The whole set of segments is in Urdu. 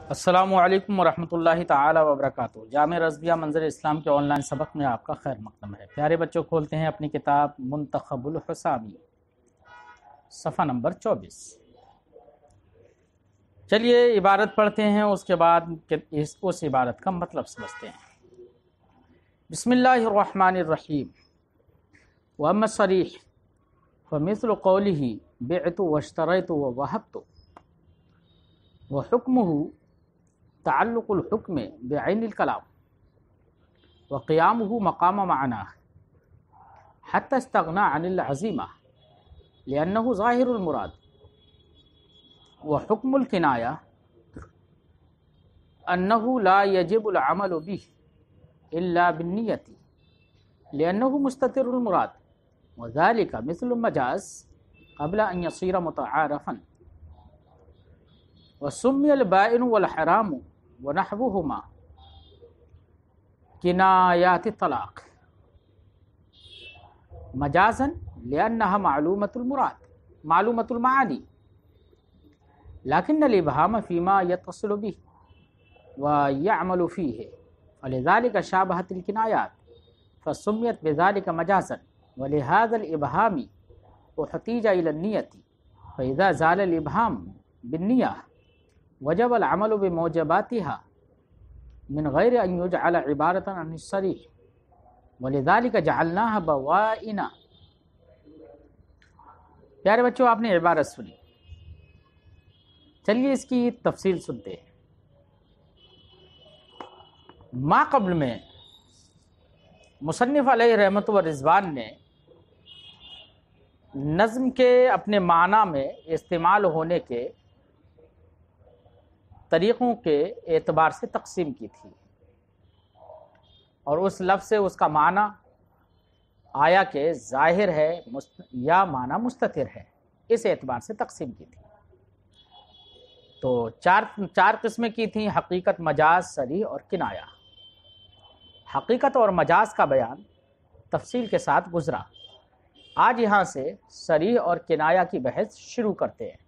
السلام علیکم ورحمۃ اللہ تعالی وبرکاتہ۔ جامع رضویہ منظر اسلام کے آن لائن سبق میں آپ کا خیر مقدم ہے۔ پیارے بچوں، کھولتے ہیں اپنی کتاب منتخب الحسامی، صفحہ نمبر 24۔ چلیے عبارت پڑھتے ہیں، اس کے بعد اس عبارت کا مطلب سمجھتے ہیں۔ بسم اللہ الرحمن الرحیم۔ واما الصریح فمثل قوله بعت واشتريت ووهبت، وحكمه تعلق الحكم بعين الكلام وقيامه مقام معناه حتى استغنى عن العزيمة لأنه ظاهر المراد، وحكم الكناية أنه لا يجب العمل به إلا بالنية لأنه مستتر المراد، وذلك مثل المجاز قبل أن يصير متعارفا، وسمي البائن والحرام ونحوهما کنایات الطلاق مجازا لأنها معلومة المعاني، لكن الإبهام فيما يتصل به ويعمل فيه، ولذلك شابهت الكنايات فسميت بذلك مجازا، ولهذا الإبهام احتيج إلى النية، فإذا زال الإبهام بالنية وجب العمل بموجباتها من غیر ان یجعل عبارة عن الصریح، ولذلك جعلناها بوائن۔ پیارے بچوں، آپ نے عبارت سنی، چلیے اس کی تفصیل سنتے ہیں۔ ما قبل میں مصنف علیہ رحمت و رضوان نے نظم کے اپنے معنی میں استعمال ہونے کے طریقوں کے اعتبار سے تقسیم کی تھی، اور اس لفظ سے اس کا معنی آیا کہ ظاہر ہے یا معنی مستتر ہے، اس اعتبار سے تقسیم کی تھی۔ تو چار قسمیں کی تھیں: حقیقت، مجاز، صریح اور کنایہ۔ حقیقت اور مجاز کا بیان تفصیل کے ساتھ گزرا، آج یہاں سے صریح اور کنایہ کی بحث شروع کرتے ہیں۔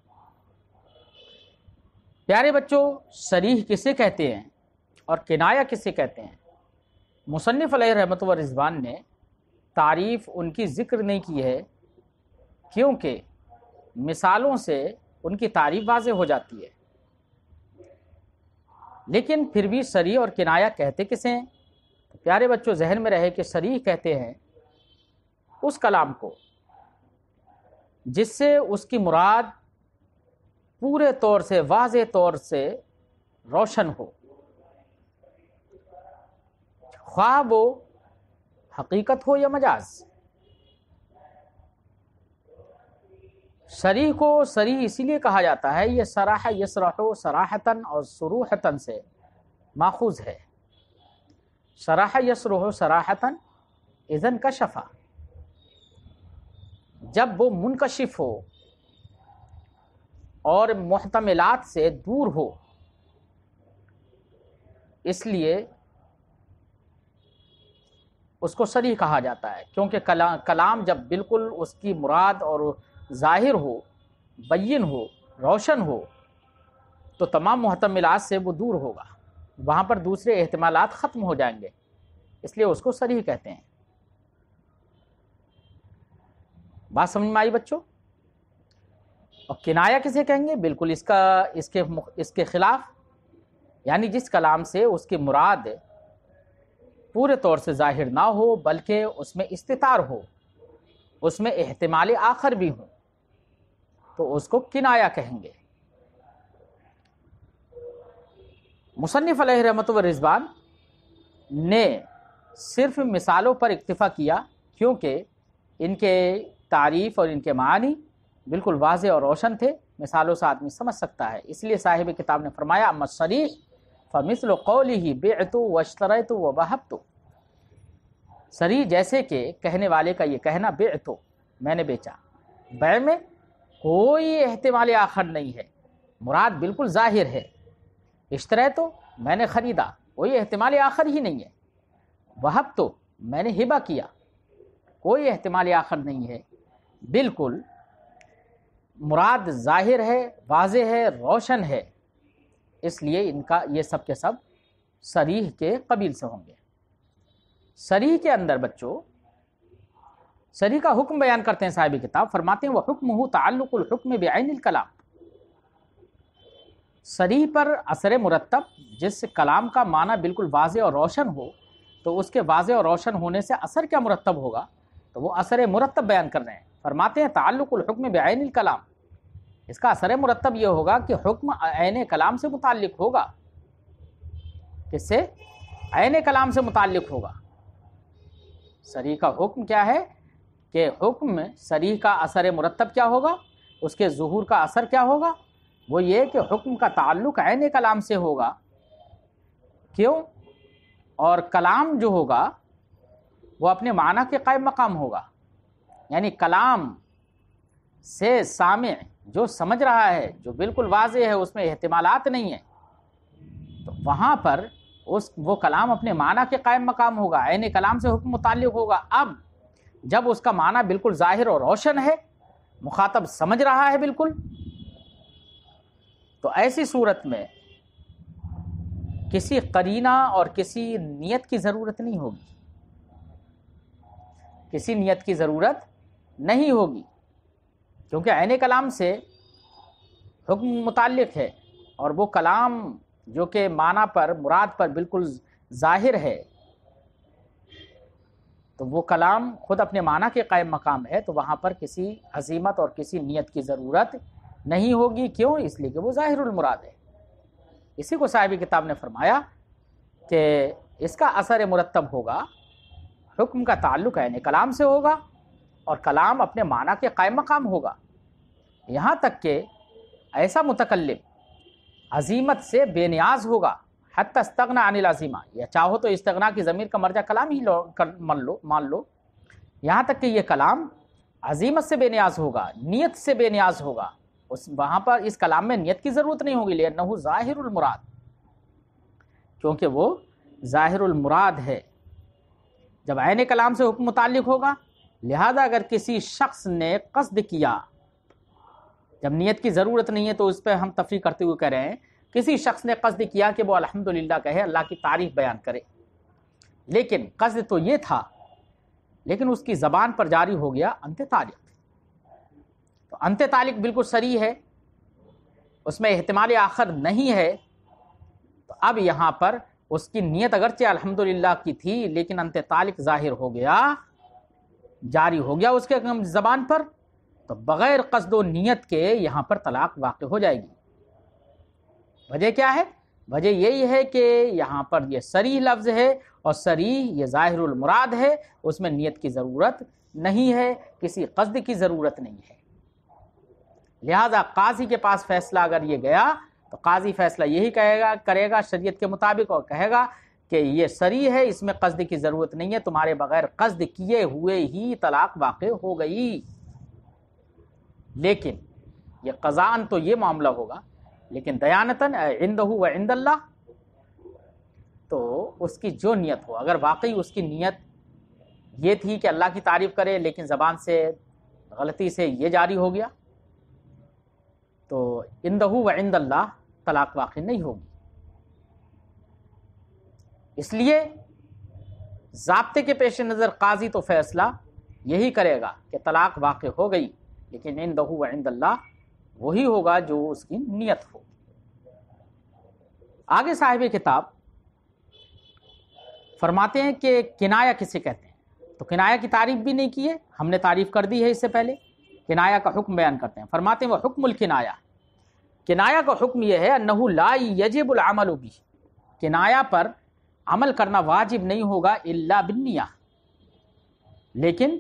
پیارے بچوں، صریح کسے کہتے ہیں اور کنایہ کسے کہتے ہیں؟ مصنف علیہ رحمت و رضوان نے تعریف ان کی ذکر نہیں کی ہے، کیونکہ مثالوں سے ان کی تعریف واضح ہو جاتی ہے، لیکن پھر بھی صریح اور کنایہ کہتے کسے ہیں؟ پیارے بچوں، ذہن میں رہے کہ صریح کہتے ہیں اس کلام کو جس سے اس کی مراد پورے طور سے، واضح طور سے روشن ہو، خواہ وہ حقیقت ہو یا مجاز۔ صریح کو صریح اسی لیے کہا جاتا ہے، یہ صراح یصرح صراحتاً اور صروحتاً سے ماخوذ ہے۔ صراح یصرح صراحتاً اذا انکشف، جب وہ منکشف ہو اور محتملات سے دور ہو، اس لیے اس کو صریح کہا جاتا ہے، کیونکہ کلام جب بالکل اس کی مراد اور ظاہر ہو، بین ہو، روشن ہو، تو تمام محتملات سے وہ دور ہوگا، وہاں پر دوسرے احتمالات ختم ہو جائیں گے، اس لیے اس کو صریح کہتے ہیں۔ بات سمجھ میں آئی بچوں؟ اور کنایہ کسے کہیں گے؟ بالکل اس کے خلاف، یعنی جس کلام سے اس کی مراد پورے طور سے ظاہر نہ ہو بلکہ اس میں استتار ہو، اس میں احتمال آخر بھی ہو، تو اس کو کنایہ کہیں گے۔ مصنف علیہ رحمت و رضوان نے صرف مثالوں پر اکتفا کیا، کیونکہ ان کے تعریف اور ان کے معنی بالکل واضح اور روشن تھے، مثالوں سے آدمی سمجھ سکتا ہے، اس لیے صاحب کتاب نے فرمایا اما الصریح فمثل قوله بعت واشتريت ووهبت۔ صریح جیسے کہ کہنے والے کا یہ کہنا بعت، میں نے بیچا، بیع میں کوئی احتمال آخر نہیں ہے، مراد بالکل ظاہر ہے۔ اشتریت، میں نے خریدا، کوئی احتمال آخر ہی نہیں ہے۔ وہبت، میں نے ہبہ کیا، کوئی احتمال آخر نہیں ہے، بالکل مراد ظاہر ہے، واضح ہے، روشن ہے، اس لیے ان کا یہ سب کے سب صریح کے قبیل سے ہوں گے۔ صریح کے اندر بچوں، صریح کا حکم بیان کرتے ہیں صاحب کتاب، فرماتے ہیں وَحُکْمُهُ تَعَلُّقُ الْحُکْمِ بِعَيْنِ الْكَلَامِ، صریح پر اثر مرتب جس کلام کا معنی بالکل واضح اور روشن ہو، تو اس کے واضح اور روشن ہونے سے اثر کیا مرتب ہوگا، تو وہ اثر مرتب بیان کر رہے ہیں۔ فرماتے ہیں تعلق الحکم بعین الکلام، اس کا اثر مرتب یہ ہوگا کہ حکم عین کلام سے متعلق ہوگا۔ کس سے؟ عین کلام سے متعلق ہوگا۔ صریح کا حکم کیا ہے کہ حکم صریح کا اثر مرتب کیا ہوگا، اس کے ظہور کا اثر کیا ہوگا، وہ یہ کہ حکم کا تعلق عین کلام سے ہوگا۔ کیوں؟ اور کلام جو ہوگا وہ اپنے معنی کے قائم مقام ہوگا، یعنی کلام سے سامع جو سمجھ رہا ہے، جو بالکل واضح ہے، اس میں احتمالات نہیں ہیں، تو وہاں پر وہ کلام اپنے معنی کے قائم مقام ہوگا، عین کلام سے حکم متعلق ہوگا۔ اب جب اس کا معنی بالکل ظاہر اور روشن ہے، مخاطب سمجھ رہا ہے بالکل، تو ایسی صورت میں کسی قرینہ اور کسی نیت کی ضرورت نہیں ہوگی، کسی نیت کی ضرورت نہیں ہوگی، کیونکہ عین کلام سے حکم متعلق ہے، اور وہ کلام جو کہ معنی پر، مراد پر بالکل ظاہر ہے، تو وہ کلام خود اپنے معنی کے قائم مقام ہے، تو وہاں پر کسی عزیمت اور کسی نیت کی ضرورت نہیں ہوگی۔ کیوں؟ اس لیے کہ وہ ظاہر المراد ہے۔ اسی کو صاحب کتاب نے فرمایا کہ اس کا اثر مرتب ہوگا، حکم کا تعلق عین کلام سے ہوگا، اور کلام اپنے معنی کے قائم مقام ہوگا، یہاں تک کہ ایسا متکلم عزیمت سے بے نیاز ہوگا، حتی استغنا عن العزیمہ، یا چاہو تو استغنا کی ضمیر کا مرجع کلام ہی مان لو، یہاں تک کہ یہ کلام عزیمت سے بے نیاز ہوگا، نیت سے بے نیاز ہوگا، وہاں پر اس کلام میں نیت کی ضرورت نہیں ہوگی، لأنہ ظاہر المراد، کیونکہ وہ ظاہر المراد ہے۔ جب عین کلام سے حکم متعلق ہوگا، لہذا اگر کسی شخص نے قصد کیا، جب نیت کی ضرورت نہیں ہے تو اس پہ ہم تفریح کرتے ہوئے کہہ رہے ہیں، کسی شخص نے قصد کیا کہ وہ الحمدللہ کہے، اللہ کی تعریف بیان کرے، لیکن قصد تو یہ تھا، لیکن اس کی زبان پر جاری ہو گیا انت تعلق، تو انت تعلق بالکل صریح ہے، اس میں احتمال آخر نہیں ہے، تو اب یہاں پر اس کی نیت اگرچہ الحمدللہ کی تھی، لیکن انت تعلق ظاہر ہو گیا، جاری ہو گیا اس کے زبان پر، تو بغیر قصد و نیت کے یہاں پر طلاق واقع ہو جائے گی۔ وجہ کیا ہے؟ وجہ یہی ہے کہ یہاں پر یہ صریح لفظ ہے، اور صریح یہ ظاہر المراد ہے، اس میں نیت کی ضرورت نہیں ہے، کسی قصد کی ضرورت نہیں ہے۔ لہذا قاضی کے پاس فیصلہ اگر یہ گیا تو قاضی فیصلہ یہی کرے گا شریعت کے مطابق، اور کہے گا کہ یہ صریح ہے، اس میں قصد کی ضرورت نہیں ہے، تمہارے بغیر قصد کیے ہوئے ہی طلاق واقع ہو گئی۔ لیکن یہ قضاءً تو یہ معاملہ ہوگا، لیکن دیانتاً عندہ و عند اللہ، تو اس کی جو نیت ہو، اگر واقعی اس کی نیت یہ تھی کہ اللہ کی تعریف کرے، لیکن زبان سے غلطی سے یہ جاری ہو گیا، تو عندہ و عند اللہ طلاق واقع نہیں ہوگی۔ اس لیے ضابطے کے پیش نظر قاضی تو فیصلہ یہی کرے گا کہ طلاق واقع ہو گئی، لیکن عندہ و عند اللہ وہی ہوگا جو اس کی نیت ہو۔ آگے صاحب کتاب فرماتے ہیں کہ کنایہ کسے کہتے ہیں، تو کنایہ کی تعریف بھی نہیں کی ہے، ہم نے تعریف کر دی ہے اس سے پہلے۔ کنایہ کا حکم بیان کرتے ہیں، فرماتے ہیں وہ حکم الکنایہ، کنایہ کا حکم یہ ہے انہ لا یجب العمل بہ، کنایہ پر عمل کرنا واجب نہیں ہوگا الا بالنیہ، لیکن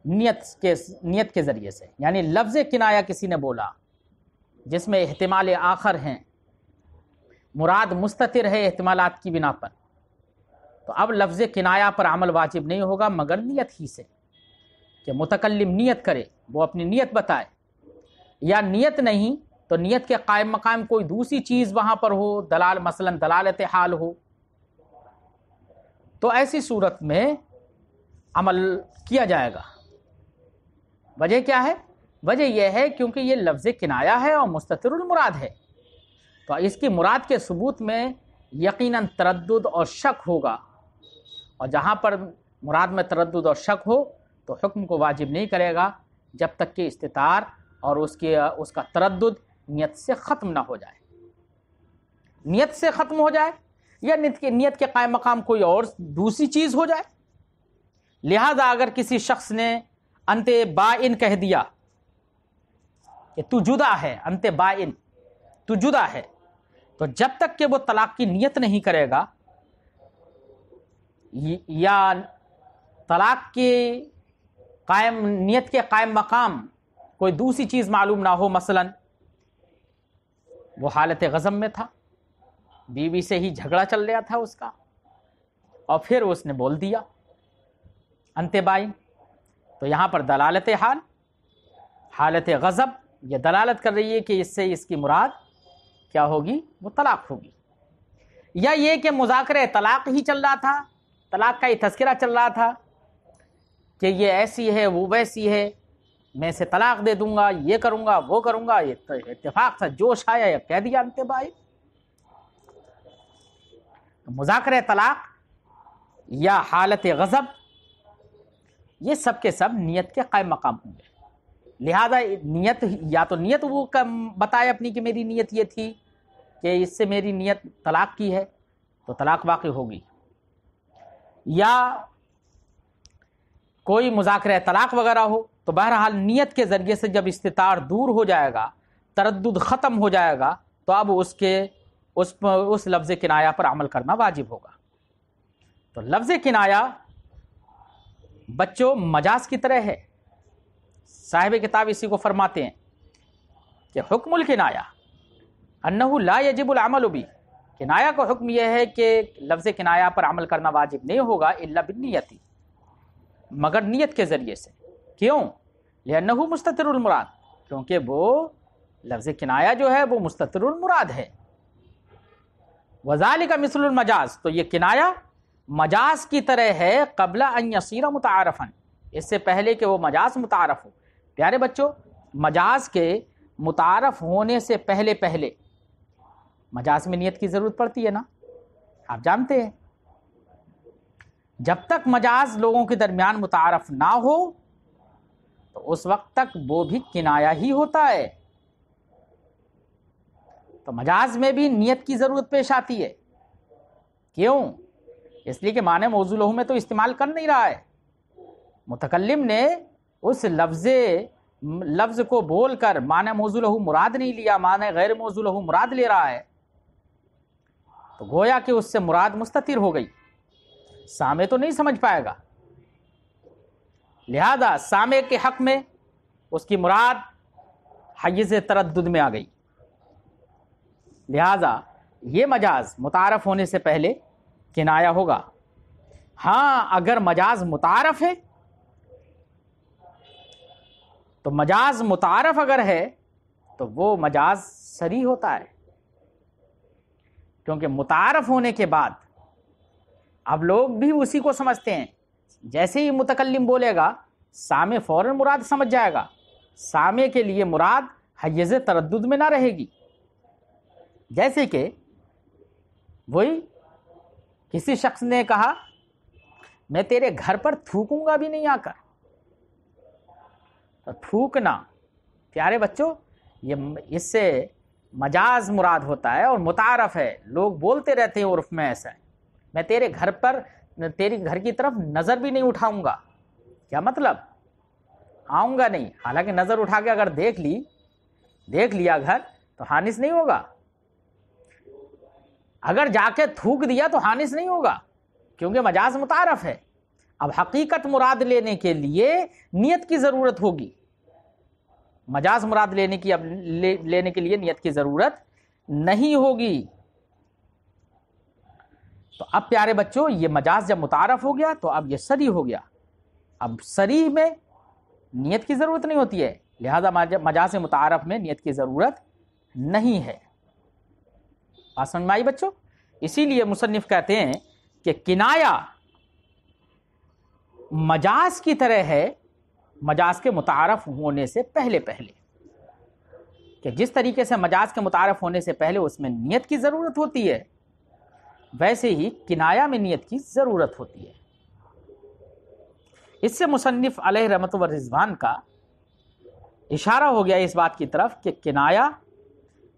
نیت کے ذریعے سے، یعنی لفظ کنایہ کسی نے بولا جس میں احتمال آخر ہیں، مراد مستتر ہے احتمالات کی بنا پر، تو اب لفظ کنایہ پر عمل واجب نہیں ہوگا مگر نیت ہی سے، کہ متکلم نیت کرے، وہ اپنی نیت بتائے، یا نیت نہیں تو نیت کے قائم مقام کوئی دوسری چیز وہاں پر ہو، مثلا دلالت حال ہو، تو ایسی صورت میں عمل کیا جائے گا۔ وجہ کیا ہے؟ وجہ یہ ہے کیونکہ یہ لفظ کنایہ ہے اور مستتر المراد ہے، تو اس کی مراد کے ثبوت میں یقیناً تردد اور شک ہوگا، اور جہاں پر مراد میں تردد اور شک ہو تو حکم کو واجب نہیں کرے گا جب تک کہ استطار اور اس کا تردد نیت سے ختم نہ ہو جائے، نیت سے ختم ہو جائے یا نیت کے قائم مقام کوئی اور دوسری چیز ہو جائے۔ لہذا اگر کسی شخص نے انت بائن کہہ دیا کہ تو جدا ہے، انت بائن، تو جدا ہے، تو جب تک کہ وہ طلاق کی نیت نہیں کرے گا یا طلاق کی نیت کے قائم مقام کوئی دوسری چیز معلوم نہ ہو، مثلا وہ حالت غضب میں تھا، بیوی سے ہی جھگڑا چل رہا تھا اس کا، اور پھر اس نے بول دیا انت بائن، تو یہاں پر دلالت حال، حالت غضب، یہ دلالت کر رہی ہے کہ اس سے اس کی مراد کیا ہوگی؟ وہ طلاق ہوگی۔ یا یہ کہ مذاکرہ طلاق ہی چل رہا تھا، طلاق کا ہی تذکرہ چل رہا تھا کہ یہ ایسی ہے، وہ ویسی ہے، میں اسے طلاق دے دوں گا، یہ کروں گا، وہ کروں گا، یہ اتفاق سے جوش آیا یا کہہ دیا انت بائن۔ مذاکرہ طلاق یا حالت غضب یہ سب کے سب نیت کے قائم مقام ہوں گے۔ لہذا نیت، یا تو نیت وہ بتائے اپنی کہ میری نیت یہ تھی کہ اس سے میری نیت طلاق کی ہے تو طلاق واقع ہوگی، یا کوئی مذاکرہ طلاق وغیرہ ہو، تو بہرحال نیت کے ذریعے سے جب استطار دور ہو جائے گا، تردد ختم ہو جائے گا، تو اب اس لفظ کنایہ پر عمل کرنا واجب ہوگا۔ تو لفظ کنایہ بچوں مجاز کی طرح ہے۔ صاحب کتاب اسی کو فرماتے ہیں کہ حکم الکنایہ انہ لا یجب العمل بھی، کنایہ کا حکم یہ ہے کہ لفظ کنایہ پر عمل کرنا واجب نہیں ہوگا الا بالنیت، مگر نیت کے ذریعے سے۔ کیوں؟ لأنہ مستتر المراد، کیونکہ وہ لفظ کنایہ جو ہے وہ مستتر المراد ہے۔ وذالک مثل المجاز، تو یہ کنایہ مجاز کی طرح ہے قبل ان یصیر متعارفا، اس سے پہلے کہ وہ مجاز متعارف ہو۔ پیارے بچوں، مجاز کے متعارف ہونے سے پہلے مجاز میں نیت کی ضرورت پڑتی ہے نا، آپ جانتے ہیں۔ جب تک مجاز لوگوں کے درمیان متعارف نہ ہو تو اس وقت تک وہ بھی کنایہ ہی ہوتا ہے۔ تو مجاز میں بھی نیت کی ضرورت پیش آتی ہے۔ کیوں؟ اس لیے کہ معنی موضوع لہو میں تو استعمال کر نہیں رہا ہے، متکلم نے اس لفظ کو بول کر معنی موضوع لہو مراد نہیں لیا، معنی غیر موضوع لہو مراد لے رہا ہے، تو گویا کہ اس سے مراد مستتر ہو گئی، سامع تو نہیں سمجھ پائے گا۔ لہذا سامع کے حق میں اس کی مراد حیز تردد میں آ گئی۔ لہذا یہ مجاز متعارف ہونے سے پہلے کنایہ ہوگا۔ ہاں اگر مجاز متعارف ہے تو مجاز متعارف اگر ہے تو وہ مجاز صریح ہوتا ہے، کیونکہ متعارف ہونے کے بعد اب لوگ بھی اسی کو سمجھتے ہیں، جیسے ہی متکلم بولے گا سامع فوراً مراد سمجھ جائے گا، سامع کے لیے مراد حیز تردد میں نہ رہے گی۔ جیسے کہ وہی کسی شخص نے کہا میں تیرے گھر پر تھوکوں گا بھی نہیں آ کر، تو تھوکنا پیارے بچوں یہ اس سے مجاز مراد ہوتا ہے اور متعارف ہے، لوگ بولتے رہتے ہیں عرف میں ایسا ہے، میں تیرے گھر پر تیری گھر کی طرف نظر بھی نہیں اٹھاؤں گا۔ کیا مطلب؟ آؤں گا نہیں، حالانکہ نظر اٹھا کے اگر دیکھ لیا گھر تو حانس نہیں ہوگا، اگر جا کے تھوک دیا تو حانس نہیں ہوگا، کیونکہ مجاز متعارف ہے۔ اب حقیقت مراد لینے کے لیے نیت کی ضرورت ہوگی، مجاز مراد لینے کے لیے نیت کی ضرورت نہیں ہوگی۔ تو اب پیارے بچوں یہ مجاز جب متعارف ہو گیا تو اب یہ صریح ہو گیا، اب صریح میں نیت کی ضرورت نہیں ہوتی ہے، لہذا مجاز متعارف میں نیت کی ضرورت نہیں ہے۔ بات سمجھ میں آئی بچوں؟ اسی لیے مصنف کہتے ہیں کہ کنایہ مجاز کی طرح ہے، مجاز کے متعارف ہونے سے پہلے۔ کہ جس طریقے سے مجاز کے متعارف ہونے سے پہلے اس میں نیت کی ضرورت ہوتی ہے، ویسے ہی کنایہ میں نیت کی ضرورت ہوتی ہے۔ اس سے مصنف علیہ رحمت و رضوان کا اشارہ ہو گیا اس بات کی طرف کہ کنایہ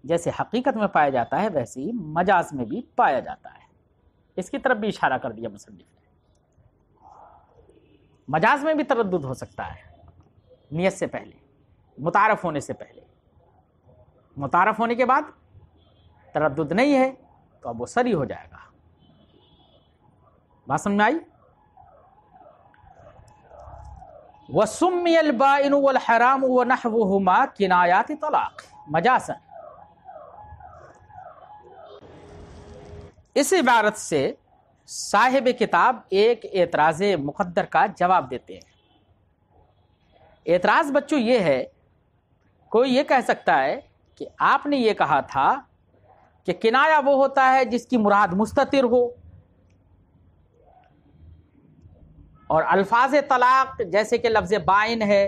جیسے حقیقت میں پایا جاتا ہے ویسے ہی مجاز میں بھی پایا جاتا ہے، اس کی طرف بھی اشارہ کر دیا مصنف نے۔ مجاز میں بھی تردد ہو سکتا ہے نیت سے پہلے، متعارف ہونے سے پہلے، متعارف ہونے کے بعد تردد نہیں ہے تو اب وہ صریح ہو جائے گا۔ بات سمجھ میں آئی؟ وَسُمِّيَ الْبَائِنُ وَالْحَرَامُ وَنَحْوُهُمَا كِنَایَاتِ طلاق مجازاً۔ اس عبارت سے صاحب کتاب ایک اعتراض مقدر کا جواب دیتے ہیں۔ اعتراض بچوں یہ ہے، کوئی یہ کہہ سکتا ہے کہ آپ نے یہ کہا تھا کہ کنایہ وہ ہوتا ہے جس کی مراد مستتر ہو، اور الفاظ طلاق جیسے کہ لفظ بائن ہے،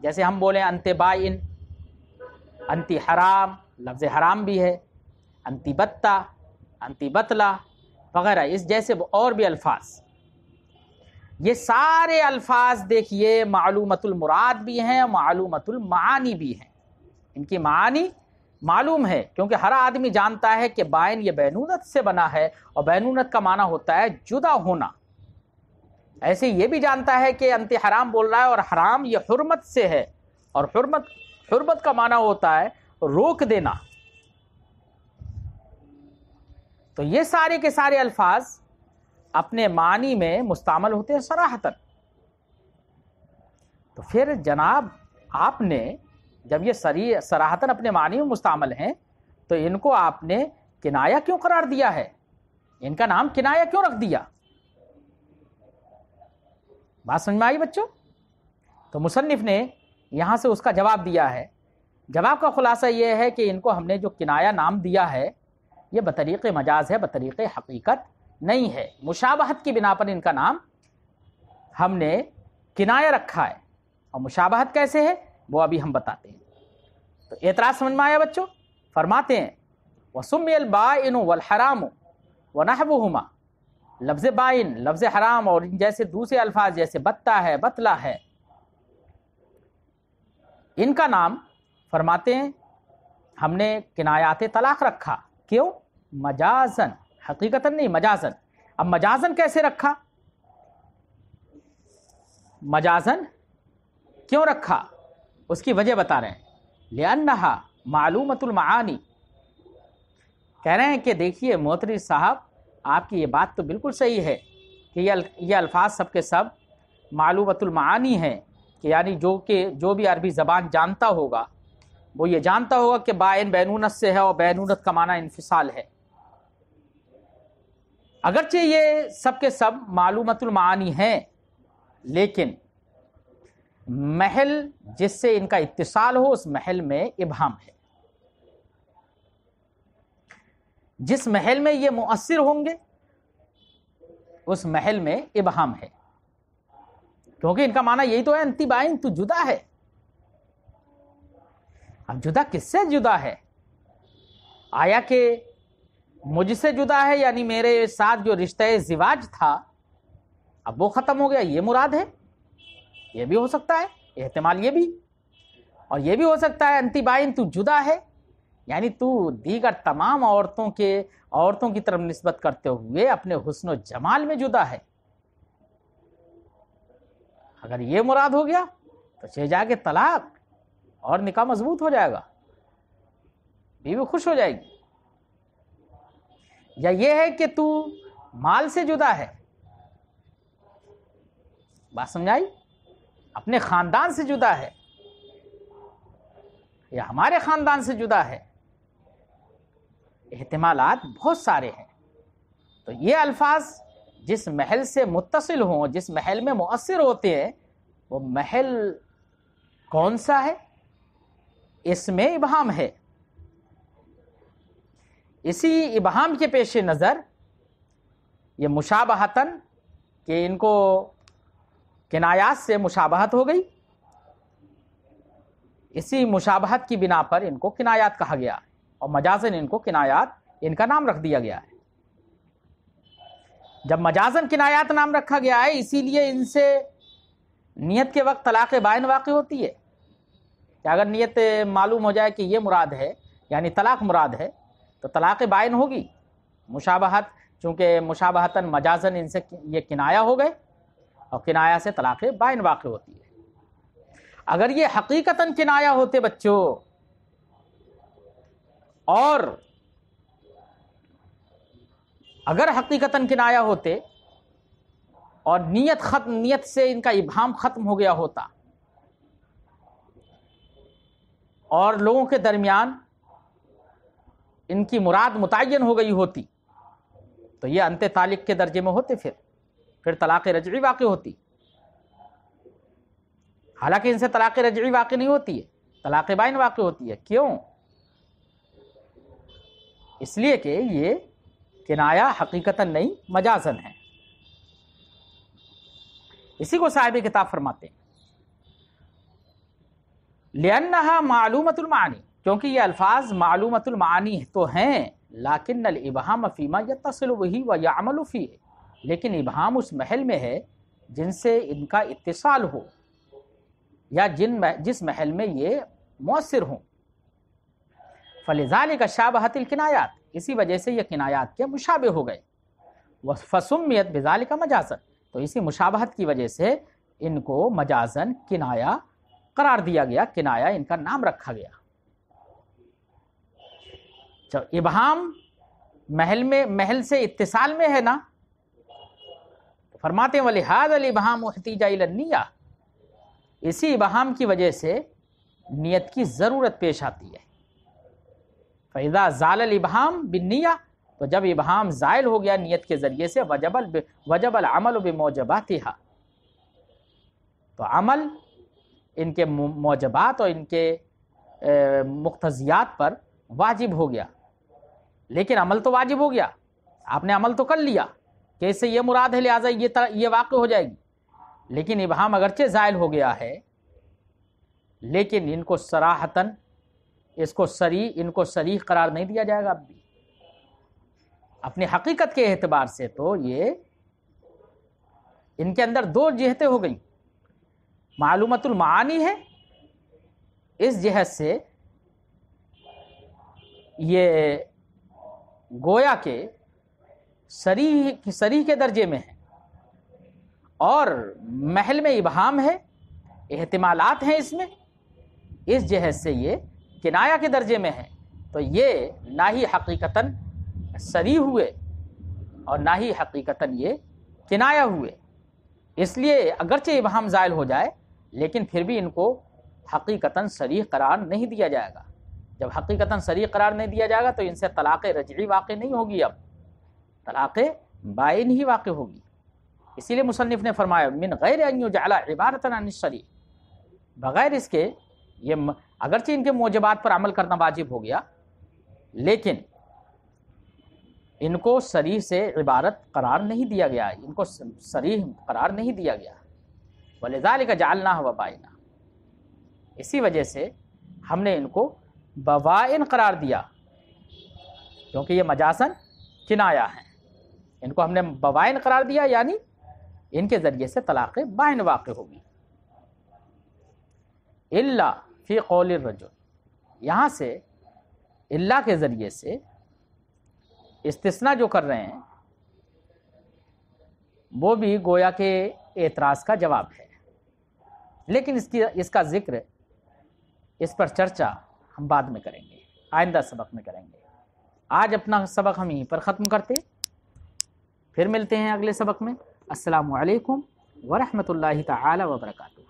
جیسے ہم بولیں انت بائن، انتی حرام، لفظ حرام بھی ہے، انتی بتہ، انتی بتلا وغیرہ، اس جیسے اور بھی الفاظ، یہ سارے الفاظ دیکھیے معلومۃ المراد بھی ہیں، معلومۃ المعانی بھی ہیں، ان کی معانی معلوم ہے، کیونکہ ہر آدمی جانتا ہے کہ بائن یہ بینونت سے بنا ہے، اور بینونت کا معنی ہوتا ہے جدا ہونا۔ ایسے یہ بھی جانتا ہے کہ انت حرام بول رہا ہے، اور حرام یہ حرمت سے ہے، اور حرمت کا معنی ہوتا ہے روک دینا۔ تو یہ سارے کے سارے الفاظ اپنے معنی میں مستعمل ہوتے ہیں صراحتاً۔ تو پھر جناب آپ نے جب یہ صراحتاً اپنے معنی میں مستعمل ہیں تو ان کو آپ نے کنایہ کیوں قرار دیا ہے؟ ان کا نام کنایہ کیوں رکھ دیا؟ بات سمجھ میں آئی بچوں؟ تو مصنف نے یہاں سے اس کا جواب دیا ہے۔ جواب کا خلاصہ یہ ہے کہ ان کو ہم نے جو کنایہ نام دیا ہے یہ بطریق مجاز ہے، بطریق حقیقت نہیں ہے۔ مشابہت کی بنا پر ان کا نام ہم نے کنایہ رکھا ہے، اور مشابہت کیسے ہے وہ ابھی ہم بتاتے ہیں۔ تو اعتراض سمجھ میں آیا بچوں؟ فرماتے ہیں وَسُمِّيَ الْبَائِنُ وَالْحَرَامُ وَنَحْوُهُمَا، لفظ بائن، لفظ حرام اور جیسے دوسرے الفاظ جیسے بتہ ہے، بتلا ہے، ان کا نام فرماتے ہیں ہم نے کنایات طلاق رکھا۔ کیوں؟ مجازن، حقیقتاً نہیں، مجازن۔ اب مجازن کیسے رکھا؟ مجازن کیوں رکھا اس کی وجہ بتا رہے ہیں۔ لِأَنَّهَا معلومۃ المعانی، کہہ رہے ہیں کہ دیکھیے محترم صاحب آپ کی یہ بات تو بالکل صحیح ہے کہ یہ الفاظ سب کے سب معلومۃ المعانی ہیں، کہ یعنی جو بھی عربی زبان جانتا ہوگا وہ یہ جانتا ہوگا کہ بائن بینونت سے ہے، اور بینونت کا معنی انفصال ہے۔ اگرچہ یہ سب کے سب معلومۃ المعانی ہیں، لیکن محل جس سے ان کا اتصال ہو اس محل میں ابہام ہے۔ جس محل میں یہ مؤثر ہوں گے اس محل میں ابہام ہے، کیونکہ ان کا معنی یہی تو ہے انتی بائن، تو جدا ہے۔ اب جدا کس سے جدا ہے؟ آیا کہ مجھ سے جدا ہے، یعنی میرے ساتھ جو رشتہ زواج تھا اب وہ ختم ہو گیا، یہ مراد ہے؟ یہ بھی ہو سکتا ہے احتمال، یہ بھی، اور یہ بھی ہو سکتا ہے انتی بائن تو جدا ہے، یعنی تو دیگر تمام عورتوں کی طرف نسبت کرتے ہوئے اپنے حسن و جمال میں جدا ہے۔ اگر یہ مراد ہو گیا تو چہ جا کے طلاق، اور نکاح مضبوط ہو جائے گا، بیوی خوش ہو جائے گی۔ یا یہ ہے کہ تو مال سے جدا ہے، بات سمجھائی، اپنے خاندان سے جدا ہے، یا ہمارے خاندان سے جدا ہے، احتمالات بہت سارے ہیں۔ تو یہ الفاظ جس محل سے متصل ہوں، جس محل میں مؤثر ہوتے ہیں، وہ محل کون سا ہے؟ اس میں ابہام ہے۔ اسی ابہام کے پیش نظر یہ مشابہتاً، کہ ان کو کنایات سے مشابہت ہو گئی، اسی مشابہت کی بنا پر ان کو کنایات کہا گیا اور مجازن ان کو کنایات ان کا نام رکھ دیا گیا ہے۔ جب مجازن کنایات نام رکھا گیا ہے، اسی لیے ان سے نیت کے وقت طلاق بائن واقع ہوتی ہے کہ اگر نیت معلوم ہو جائے کہ یہ مراد ہے، یعنی طلاق مراد ہے، تو طلاق بائن ہوگی۔ مشابہت، چونکہ مشابہتاً مجازن ان سے یہ کنایہ ہو گئے اور کنایہ سے طلاق بائن واقع ہوتی ہے۔ اگر یہ حقیقتاً کنایہ ہوتے بچوں، اور اگر حقیقتاً کنایہ ہوتے اور نیت سے ان کا ابہام ختم ہو گیا ہوتا اور لوگوں کے درمیان ان کی مراد متعین ہو گئی ہوتی، تو یہ انت طالق کے درجے میں ہوتے، پھر طلاق رجعی واقع ہوتی۔ حالانکہ ان سے طلاق رجعی واقع نہیں ہوتی ہے، طلاق بائن واقع ہوتی ہے۔ کیوں؟ اس لیے کہ یہ کنایہ حقیقتاً نہیں مجازن ہے۔ اسی کو صاحب کتاب فرماتے ہیں لِأَنَّهَا مَعْلُومَةُ الْمَعَانِي، کیونکہ یہ الفاظ معلومۃ المعانی تو ہیں، لیکن الابہام فیما یتصل بہ ویعمل فیہ، لیکن ابہام اس محل میں ہے جن سے ان کا اتصال ہو یا جس محل میں یہ مؤثر ہوں۔ فلذلک شابہت الکنایات، اسی وجہ سے یہ کنایات کے مشابہ ہو گئے۔ فسمیت بذلک مجازن، تو اسی مشابہت کی وجہ سے ان کو مجازن کنایہ قرار دیا گیا، کنایہ ان کا نام رکھا گیا۔ جب ابہام محل سے اتصال میں ہے نا، تو فرماتے ہیں وَلِهَذَا الْإِبْهَامُ احْتِیجَ إِلَى النِّیَّةِ، اسی ابہام کی وجہ سے نیت کی ضرورت پیش آتی ہے۔ فَإِذَا زَالَ الْإِبْهَامُ بِالنِّیَّةِ، تو جب ابہام زائل ہو گیا نیت کے ذریعے سے، وجب العمل بموجباتها، تو عمل ان کے موجبات اور ان کے مقتضیات پر واجب ہو گیا۔ لیکن عمل تو واجب ہو گیا، آپ نے عمل تو کر لیا کہ اس سے یہ مراد ہے لہٰذا یہ واقع ہو جائے گی، لیکن ابہام اگرچہ زائل ہو گیا ہے، لیکن ان کو صراحتاً ان کو صریح قرار نہیں دیا جائے گا۔ اب بھی اپنی حقیقت کے اعتبار سے تو یہ ان کے اندر دو جہتیں ہو گئیں، معلومۃ المعانی ہے، اس جہت سے یہ گویا کہ صریح کے درجے میں ہے، اور محل میں ابہام ہے، احتمالات ہیں اس میں، اس جہت سے یہ کنایہ کے درجے میں ہے۔ تو یہ نہ ہی حقیقتاً صریح ہوئے اور نہ ہی حقیقتاً یہ کنایہ ہوئے۔ اس لیے اگرچہ ابہام زائل ہو جائے، لیکن پھر بھی ان کو حقیقتاً صریح قرار نہیں دیا جائے گا۔ جب حقیقتاً صریح قرار نہیں دیا جائے گا تو ان سے طلاق رجعی واقع نہیں ہوگی، اب طلاق بائن ہی واقع ہوگی۔ اسی لیے مصنف نے فرمایا من غیر ان یجعل عبارۃ عن الصریح، بغیر اس کے یہ اگرچہ ان کے موجبات پر عمل کرنا واجب ہو گیا، لیکن ان کو صریح سے عبارت قرار نہیں دیا گیا، ان کو صریح قرار نہیں دیا گیا۔ وَلِذَلِكَ جَعَلْنَاهُ وَبَائِنًا، اسی وجہ سے ہم نے ان کو بوائن قرار دیا، کیونکہ یہ مجازن کنایہ ہیں، ان کو ہم نے بوائن قرار دیا، یعنی ان کے ذریعے سے طلاق بائن واقع ہوگی۔ الا فی قول الرجل، یہاں سے اللہ کے ذریعے سے استثناء جو کر رہے ہیں وہ بھی گویا کہ اعتراض کا جواب ہے، لیکن اس کا ذکر، اس پر چرچا ہم بعد میں کریں گے، آئندہ سبق میں کریں گے۔ آج اپنا سبق ہم یہیں پر ختم کرتے، پھر ملتے ہیں اگلے سبق میں۔ السلام علیکم ورحمۃ اللہ تعالی وبرکاتہ۔